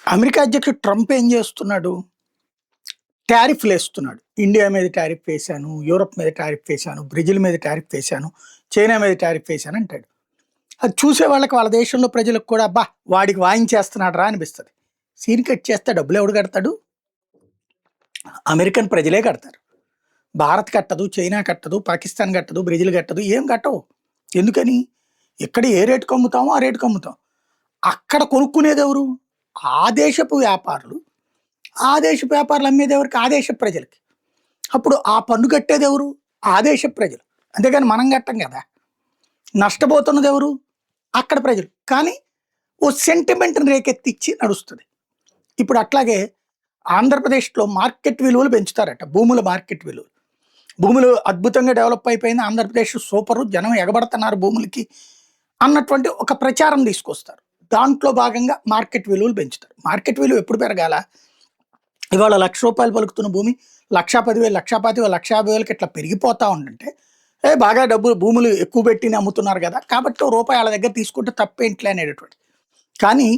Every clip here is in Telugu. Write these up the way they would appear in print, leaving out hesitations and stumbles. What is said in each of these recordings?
అమెరికా అధ్యక్షుడు ట్రంప్ ఏం చేస్తున్నాడు? టారిఫ్‌లేస్తున్నాడు. ఇండియా మీద టారిఫ్ వేశాను, యూరప్ మీద టారిఫ్ వేశాను, బ్రెజిల్ మీద టారిఫ్ వేశాను, చైనా మీద టారిఫ్ వేశాను అంటాడు. అది చూసే వాళ్ళకి వాళ్ళ దేశంలో ప్రజలకు కూడా అబ్బా! వాడికి వాయించేస్తున్నాడురా అనిపిస్తది. సీన్ కట్ చేస్తే డబ్బులెవడు కడతాడు? అమెరికన్ ప్రజలే కడతారు. భారత్ కట్టదు, చైనా కట్టదు, పాకిస్తాన్ కట్టదు, బ్రెజిల్ కట్టదు, ఏం కట్టవు. ఎందుకని? ఇక్కడ ఏ రేటుకి అమ్ముతామో ఆ రేటుకి అమ్ముతాం. అక్కడ కొనుక్కునేదెవరు? ఆ దేశపు వ్యాపారులు. ఆ దేశపు వ్యాపారులు అమ్మేదెవరికి? ఆ దేశపు ప్రజలకి. అప్పుడు ఆ పన్ను కట్టేదెవరు? ఆ దేశపు ప్రజలు. అంతేగాని మనం కట్టం గదా! నష్టపోతున్నదెవరు? అక్కడ ప్రజలు. కానీ ఓ సెంటిమెంట్‌ని రేకెత్తిచ్చి నడుస్తది. ఇప్పుడు అట్లాగే ఆంధ్రప్రదేశ్‌లో మార్కెట్ విలువలు పెంచుతారట. భూముల మార్కెట్ విలువలు. భూములు అద్భుతంగా డెవలప్ అయిపోయింది. ఆంధ్రప్రదేశ్ సూపరు. జనం ఎగబడుతున్నారు భూములకి అన్నటువంటి ఒక ప్రచారం తీసుకొస్తారు. దాంట్లో భాగంగా మార్కెట్ విలువలు పెంచుతారు. మార్కెట్ విలువ ఎప్పుడు పెరగాల? ఇవాళ రూ. 1,00,000 పలుకుతున్న భూమి 1,10,000, 1,25,000, 1,50,000కి ఇట్లా పెరిగిపోతా ఉండంటే, బాగా డబ్బులు భూములు ఎక్కువ పెట్టిని అమ్ముతున్నారు కదా! కాబట్టి ఓ రూపాయి ఆళ్ళ దగ్గర తీసుకుంటే తప్పేంటిలే అనేటటువంటిది. కానీ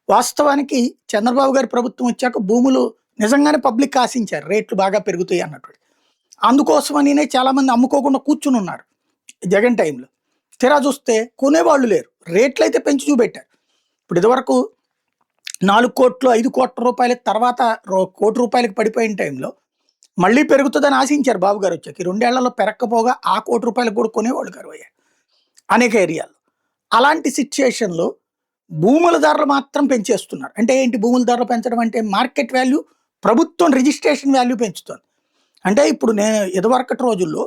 వాస్తవానికి చంద్రబాబు గారి ప్రభుత్వం వచ్చాక భూములు నిజంగానే పబ్లిక్ ఆశించారు. రేట్లు బాగా పెరుగుతాయి అన్నటువంటిది. అందుకోసమనినే చాలామంది అమ్ముకోకుండా కూర్చునున్నారు జగన్ టైంలో. తీరా చూస్తే కొనేవాళ్ళు లేరు. రేట్లయితే పెంచి చూపెట్టారు. ఇప్పుడు ఇదివరకు 4,00,00,000, 5,00,00,000 తర్వాత రూ. 1,00,00,000కి పడిపోయిన టైంలో మళ్ళీ పెరుగుతుందని ఆశించారు బాబు గారు వచ్చాక. ఈ 2 ఏళ్లలో పెరక్కపోగా ఆ రూ. 1,00,00,000 కూడా కొనేవాళ్ళు కరువయ్యారు అనేక ఏరియాల్లో. అలాంటి సిట్యుయేషన్‌లో భూముల ధరలు మాత్రం పెంచేస్తున్నారు. అంటే ఏంటి భూముల ధరలు పెంచడం అంటే మార్కెట్ వాల్యూ, ప్రభుత్వం రిజిస్ట్రేషన్ వాల్యూ పెంచుతోంది. అంటే ఇప్పుడు ఇదివరకటి రోజుల్లో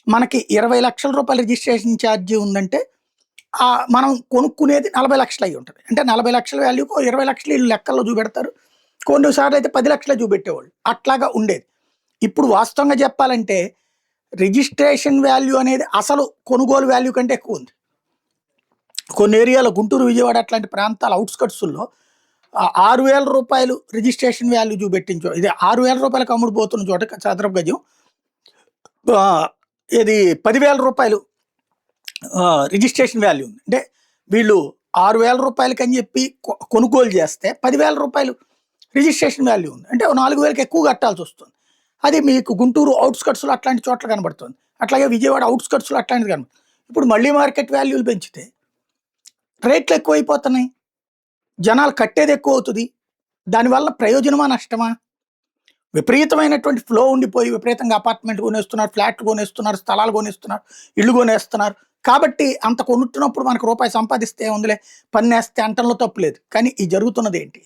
మనకి రూ. 20,00,000 రిజిస్ట్రేషన్ ఛార్జీ ఉందంటే మనం కొనుక్కునేది 40,00,000 అయ్యి ఉంటది. అంటే 40,00,000 వాల్యూకో 20,00,000 ఈళ్ళు లెక్కల్లో చూపెడతారు. కొన్ని సార్లు అయితే 10,00,000 చూపెట్టేవాళ్ళు. అట్లాగా ఉండేది. ఇప్పుడు వాస్తవంగా చెప్పాలంటే రిజిస్ట్రేషన్ వాల్యూ అనేది అసలు కొనుగోలు వాల్యూ కంటే ఎక్కువుంది. కొన్ని ఏరియాలో గుంటూరు, విజయవాడ అట్లాంటి ప్రాంతాల ఔట్‌స్కట్స్‌లో రూ. 6,000 రిజిస్ట్రేషన్ వాల్యూ చూపెట్టించో ఇది రూ. 6,000కి అమ్ముడుపోతున్న చోట చదరపు గజం ఇది రూ. 10,000 రిజిస్ట్రేషన్ వాల్యూ ఉంది. అంటే వీళ్ళు రూ. 6,000 అని చెప్పి కొనుగోలు చేస్తే రూ. 10,000 రిజిస్ట్రేషన్ వాల్యూ ఉంది. అంటే 4,000కి ఎక్కువ కట్టాల్సి వస్తుంది. అది మీకు గుంటూరు ఔట్‌స్కట్స్‌లో అట్లాంటి చోట్ల కనబడుతుంది. అట్లాగే విజయవాడ ఔట్‌స్కట్స్‌లో అట్లాంటిది కనబడుతుంది. ఇప్పుడు మళ్ళీ మార్కెట్ వాల్యూలు పెంచితే రేట్లు ఎక్కువైపోతున్నాయి. జనాలు కట్టేది ఎక్కువవుతది. దానివల్ల ప్రయోజనమా? నష్టమా? విపరీతమైనటువంటి ఫ్లో ఉండిపోయి విపరీతంగా అపార్ట్మెంట్ కొనేస్తున్నారు, ఫ్లాట్లు కొనేస్తున్నారు, స్థలాలు కొనేస్తున్నారు, ఇళ్ళు కొనేస్తున్నారు. కాబట్టి అంత కొనుట్టున్నప్పుడు మనకు రూపాయి సంపాదిస్తే ఏముందిలే పన్నేస్తే అనటంలో తప్పు లేదు. కానీ ఈ జరుగుతున్నదేంటి?